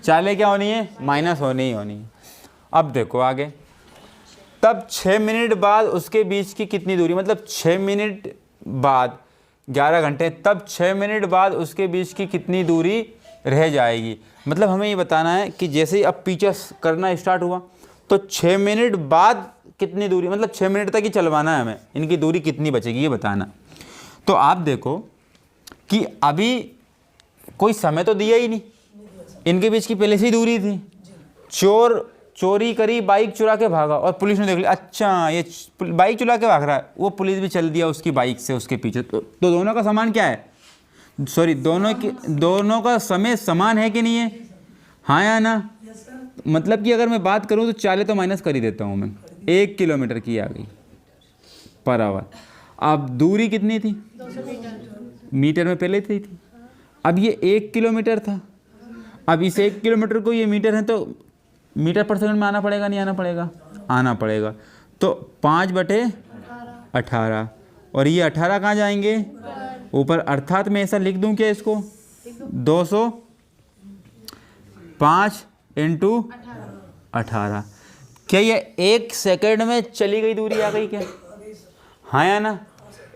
चालें क्या होनी है, माइनस होनी ही होनी है। अब देखो आगे, तब 6 मिनट बाद उसके बीच की कितनी दूरी, मतलब 6 मिनट बाद, 11 घंटे, तब 6 मिनट बाद उसके बीच की कितनी दूरी रह जाएगी। मतलब हमें ये बताना है कि जैसे ही अब पीछा करना स्टार्ट हुआ, तो 6 मिनट बाद कितनी दूरी, मतलब 6 मिनट तक ही चलवाना है हमें, इनकी दूरी कितनी बचेगी ये बताना। तो आप देखो कि अभी कोई समय तो दिया ही नहीं, इनके बीच की पहले से ही दूरी थी। चोर चोरी करी, बाइक चुरा के भागा, और पुलिस ने देख लिया, अच्छा ये बाइक चुरा के भाग रहा है, वो पुलिस भी चल दिया उसकी बाइक से उसके पीछे। तो दोनों का समान क्या है, सॉरी, दोनों का समय समान है कि नहीं है, हाँ या ना। मतलब कि अगर मैं बात करूं तो चाले तो माइनस कर ही देता हूं मैं, 1 किलोमीटर की आ गई पर आवर। अब दूरी कितनी थी, 200 मीटर। मीटर में पहले थी। अब ये 1 किलोमीटर था, अब इस 1 किलोमीटर को ये मीटर है, तो मीटर पर सेकंड में आना पड़ेगा, नहीं आना पड़ेगा, आना पड़ेगा। तो 5/18, और ये 18 कहाँ जाएंगे, ऊपर, अर्थात मैं ऐसा लिख दूं क्या इसको, 205 × 18। क्या ये 1 सेकंड में चली गई दूरी आ गई क्या, हाँ या ना,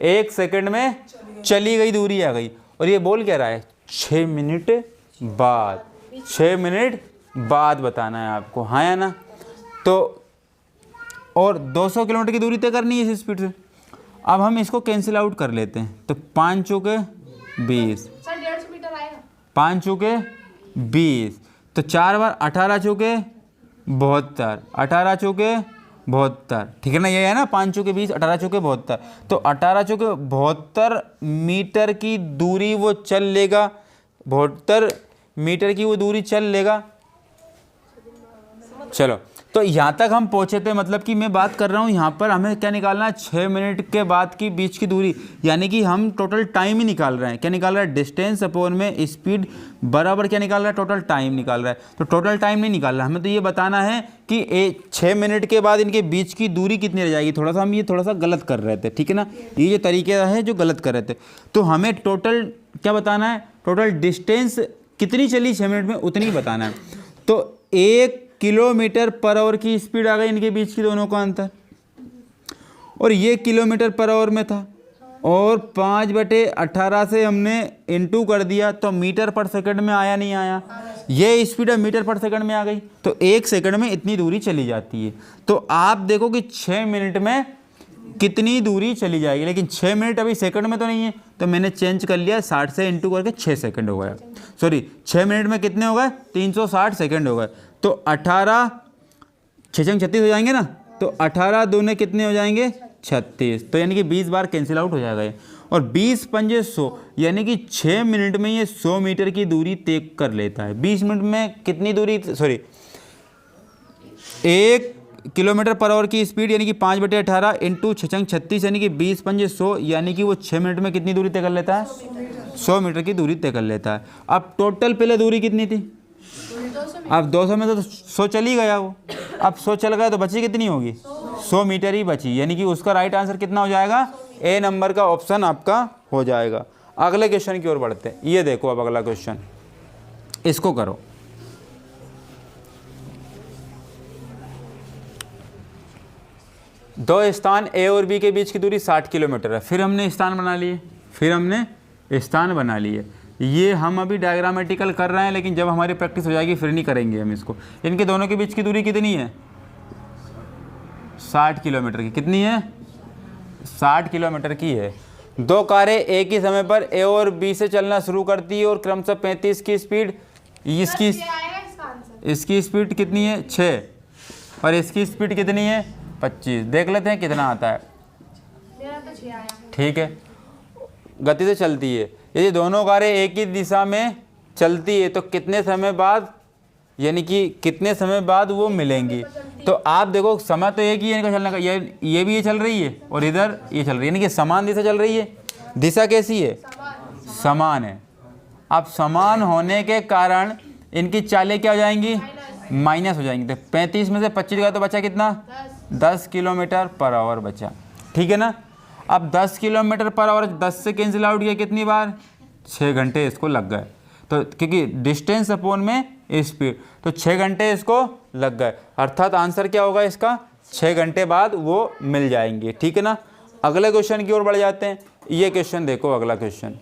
1 सेकंड में चली गई दूरी आ गई। और ये बोल क्या रहा है, 6 मिनट बाद, 6 मिनट बाद बताना है आपको, हाँ या ना। तो और 200 किलोमीटर की दूरी तय करनी है इस स्पीड से। अब हम इसको कैंसिल आउट कर लेते हैं, तो 5 चौके 20, सर 150 मीटर आएगा, 5 चौके 20, तो 4 बार 18 चौके 72, 18 चौके 72, ठीक है ना, ये है ना, 5 चौके 20, 18 चौके 72, तो 18 चौके 72 मीटर की दूरी वो चल लेगा, 72 मीटर की वो दूरी चल लेगा। चलो, तो यहाँ तक हम पहुँचे थे, मतलब कि मैं बात कर रहा हूँ यहाँ पर हमें क्या निकालना है, 6 मिनट के बाद की बीच की दूरी, यानी कि हम टोटल टाइम ही निकाल रहे हैं। क्या निकाल रहा है, डिस्टेंस अपॉन में स्पीड बराबर क्या निकाल रहा है, टोटल टाइम निकाल रहा है। तो टोटल टाइम नहीं निकाल रहा, हमें तो ये बताना है कि 6 मिनट के बाद इनके बीच की दूरी कितनी रह जाएगी। थोड़ा सा हम ये थोड़ा सा गलत कर रहे थे, ठीक है ना, ये जो तरीके है जो गलत कर रहे थे। तो हमें टोटल क्या बताना है, टोटल डिस्टेंस कितनी चली 6 मिनट में उतनी बताना है। तो 1 किलोमीटर पर आवर की स्पीड आ गई इनके बीच की दोनों का अंतर, और ये किलोमीटर पर आवर में था, और 5/18 से हमने इनटू कर दिया, तो मीटर पर सेकंड में आया, नहीं आया, ये स्पीड है मीटर पर सेकंड में आ गई। तो 1 सेकंड में इतनी दूरी चली जाती है। तो आप देखो कि 6 मिनट में कितनी दूरी चली जाएगी, लेकिन 6 मिनट अभी सेकंड में तो नहीं है, तो मैंने चेंज कर लिया, 60 से इनटू करके 6 सेकंड हो गया, सॉरी 6 मिनट में कितने हो गए, 360 सेकंड हो गए। तो 18 6 36 हो जाएंगे ना, तो 18 दूने कितने हो जाएंगे, 36, तो यानी कि 20 बार कैंसिल आउट हो जाएगा ये। और 20 पंजे 100, यानी कि 6 मिनट में ये 100 मीटर की दूरी तय कर लेता है। 20 मिनट में कितनी दूरी, सॉरी किलोमीटर पर आवर की स्पीड यानी कि 5/18 इंटू 6×36 यानी कि 20×5 यानी कि वो 6 मिनट में कितनी दूरी तय कर लेता है? 100 मीटर की दूरी तय कर लेता है। अब टोटल पहले दूरी कितनी थी? 200 अब 200 में तो 100 चल ही गया वो, अब 100 चल गया तो बची कितनी होगी? 100 मीटर ही बची, यानी कि उसका राइट आंसर कितना हो जाएगा? ए नंबर का ऑप्शन आपका हो जाएगा। अगले क्वेश्चन की ओर बढ़ते हैं। ये देखो अब अगला क्वेश्चन, इसको करो। दो स्थान ए और बी के बीच की दूरी 60 किलोमीटर है। फिर हमने स्थान बना लिए। ये हम अभी डायग्रामेटिकल कर रहे हैं, लेकिन जब हमारी प्रैक्टिस हो जाएगी फिर नहीं करेंगे हम इसको। इनके दोनों के बीच की दूरी कितनी है? 60 किलोमीटर की। कितनी है? 60 किलोमीटर की है। दो कारें एक ही समय पर ए और बी से चलना शुरू करती है और क्रमशः 35 की स्पीड, इसकी स्पीड कितनी है? 6, और इसकी स्पीड कितनी है? 25। देख लेते हैं कितना आता है। मेरा तो 6 आया। ठीक है, गति से चलती है। यदि दोनों कारें एक ही दिशा में चलती है तो कितने समय बाद, यानी कि कितने समय बाद वो मिलेंगी? तो आप देखो समय तो एक ही है इनका चलने का, ये भी ये चल रही है और इधर ये चल रही है, यानी कि समान दिशा चल रही है। दिशा कैसी है? समान है। अब समान होने के कारण इनकी चालें क्या हो जाएंगी? माइनस हो जाएंगी। तो 35 में से 25 गया तो बचा कितना? 10 किलोमीटर पर आवर बचा। ठीक है ना। अब 10 किलोमीटर पर आवर 10 से कैंसिल आउट किया कितनी बार? 6 घंटे इसको लग गए। तो क्योंकि डिस्टेंस अपॉन में स्पीड, तो 6 घंटे इसको लग गए। अर्थात आंसर क्या होगा इसका? 6 घंटे बाद वो मिल जाएंगे। ठीक है ना। अगले क्वेश्चन की ओर बढ़ जाते हैं। ये क्वेश्चन देखो, अगला क्वेश्चन,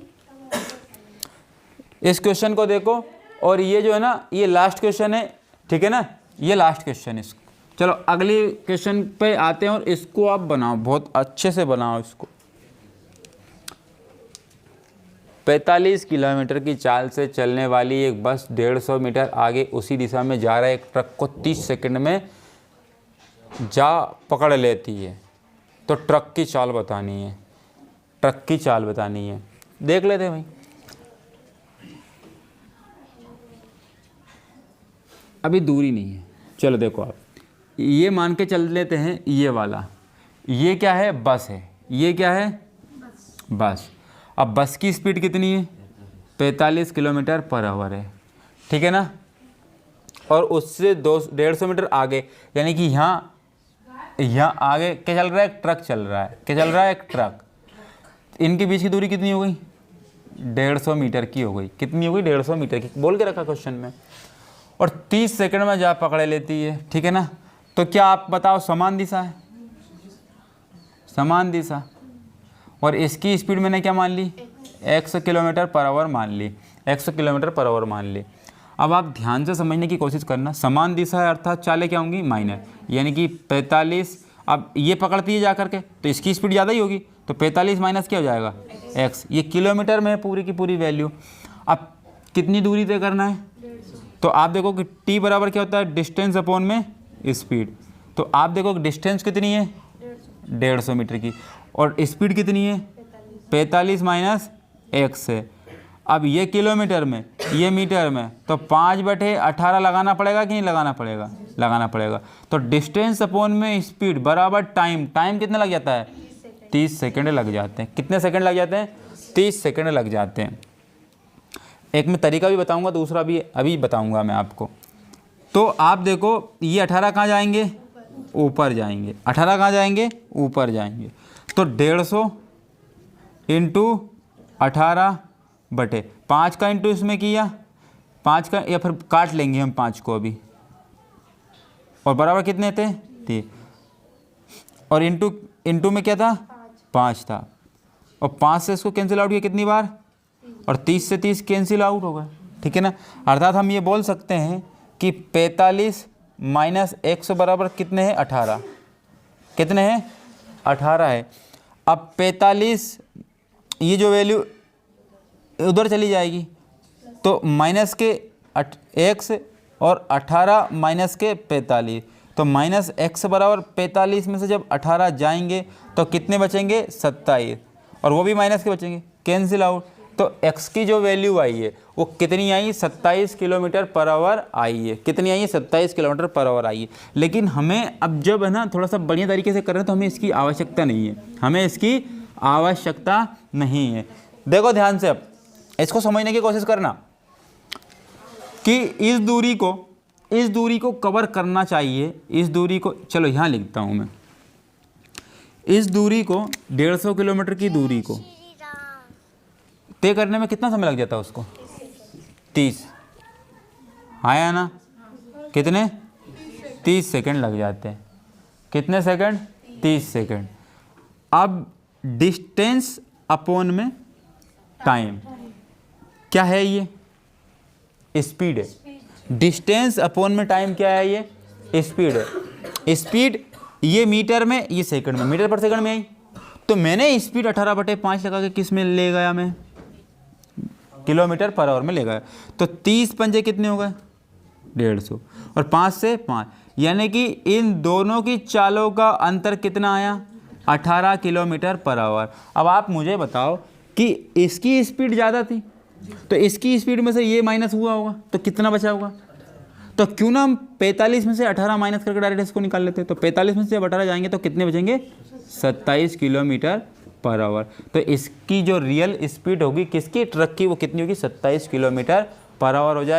इस क्वेश्चन को देखो, और ये जो है ना ये लास्ट क्वेश्चन है। ठीक है ना, ये लास्ट क्वेश्चन है। चलो अगली क्वेश्चन पे आते हैं और इसको आप बनाओ, बहुत अच्छे से बनाओ इसको। 45 किलोमीटर की चाल से चलने वाली एक बस 150 मीटर आगे उसी दिशा में जा रहे एक ट्रक को 30 सेकंड में जा पकड़ लेती है। तो ट्रक की चाल बतानी है। ट्रक की चाल बतानी है। देख लेते हैं भाई। अभी दूरी नहीं है। चलो देखो आप, ये मान के चल लेते हैं ये वाला, ये क्या है? बस है। ये क्या है? बस। अब बस की स्पीड कितनी है? 45 किलोमीटर पर आवर है। ठीक है ना। और उससे 150 मीटर आगे, यानी कि यहाँ आगे क्या चल रहा है? एक ट्रक चल रहा है। क्या चल रहा है? एक ट्रक। इनके बीच की दूरी कितनी हो गई? 150 मीटर की हो गई। कितनी हो गई? 150 मीटर की बोल के रखा क्वेश्चन में। और 30 सेकंड में जा पकड़ लेती है। ठीक है ना। तो क्या आप बताओ, समान दिशा है? समान दिशा। और इसकी स्पीड मैंने क्या मान ली? 100 किलोमीटर पर आवर मान ली। 100 किलोमीटर पर आवर मान ली। अब आप ध्यान से समझने की कोशिश करना। समान दिशा है अर्थात चालें क्या होंगी? माइनर, यानी कि 45। अब ये पकड़ती है जा करके तो इसकी स्पीड ज़्यादा ही होगी। तो 45 माइनस क्या हो जाएगा? x। ये किलोमीटर में है पूरी की पूरी वैल्यू। अब कितनी दूरी तय करना है? तो आप देखो कि t बराबर क्या होता है? डिस्टेंस अपॉन में स्पीड। तो आप देखो डिस्टेंस कितनी है? 150 मीटर की। और स्पीड कितनी है? 45 माइनस x है। अब ये किलोमीटर में, ये मीटर में, तो 5/18 लगाना पड़ेगा कि नहीं लगाना पड़ेगा? लगाना पड़ेगा। तो डिस्टेंस अपॉन में स्पीड बराबर टाइम। टाइम कितना लग जाता है? 30 सेकंड लग जाते हैं। कितने सेकंड लग जाते हैं? 30 सेकंड लग जाते हैं। एक मैं तरीका भी बताऊंगा, दूसरा भी अभी बताऊंगा मैं आपको। तो आप देखो ये 18 कहाँ जाएंगे? ऊपर जाएंगे। 18 कहाँ जाएंगे? ऊपर जाएंगे। तो 150 इंटू 18/5 का इंटू इसमें किया, 5 का, या फिर काट लेंगे हम 5 को अभी, और बराबर कितने थे? 3। और इंटू में क्या था? 5 था। और 5 से इसको कैंसिल आउट किया कितनी बार? और 30 से 30 कैंसिल आउट हो गए। ठीक है ना। अर्थात हम ये बोल सकते हैं कि 45 माइनस 100 बराबर कितने हैं? 18। कितने हैं? 18 है। अब 45, ये जो वैल्यू उधर चली जाएगी तो माइनस के x और 18 माइनस के 45, तो माइनस x बराबर 45 में से जब 18 जाएंगे तो कितने बचेंगे? 27। और वो भी माइनस के बचेंगे, कैंसिल आउट। तो x की जो वैल्यू आई है वो कितनी आई, 27 किलोमीटर पर आवर आई है। कितनी आई है, 27 किलोमीटर पर आवर आई है। लेकिन हमें अब जब है ना थोड़ा सा बढ़िया तरीके से कर रहे हैं तो हमें इसकी आवश्यकता नहीं है, हमें इसकी आवश्यकता नहीं है। देखो ध्यान से, अब इसको समझने की कोशिश करना कि इस दूरी को कवर करना चाहिए। इस दूरी को, चलो यहाँ लिखता हूँ मैं, इस दूरी को 150 किलोमीटर की दूरी को तय करने में कितना समय लग जाता है उसको, 30, हाँ या ना, कितने, 30 सेकंड लग जाते हैं। कितने सेकंड, 30 सेकंड। अब डिस्टेंस अपॉन में टाइम क्या है, ये स्पीड है। डिस्टेंस अपॉन में टाइम क्या है, ये स्पीड है। स्पीड ये मीटर में, ये सेकंड में, मीटर पर सेकंड में आई। तो मैंने स्पीड 18/5 लगा के किस में ले गया, मैं किलोमीटर पर आवर में ले गया। तो 30 पंजे कितने हो गए, 150, और 5 से 5, यानी कि इन दोनों की चालों का अंतर कितना आया, 18 किलोमीटर पर आवर। अब आप मुझे बताओ कि इसकी स्पीड ज़्यादा थी तो इसकी स्पीड में से ये माइनस हुआ होगा तो कितना बचा होगा। तो क्यों ना हम 45 में से 18 माइनस करके डायरेक्ट इसको निकाल लेते। तो 45 में से जब 18 जाएंगे तो कितने बचेंगे, 27 किलोमीटर पर आवर। तो इसकी जो रियल स्पीड होगी किसकी, ट्रक की, वो कितनी होगी, 27 किलोमीटर पर आवर हो जाए।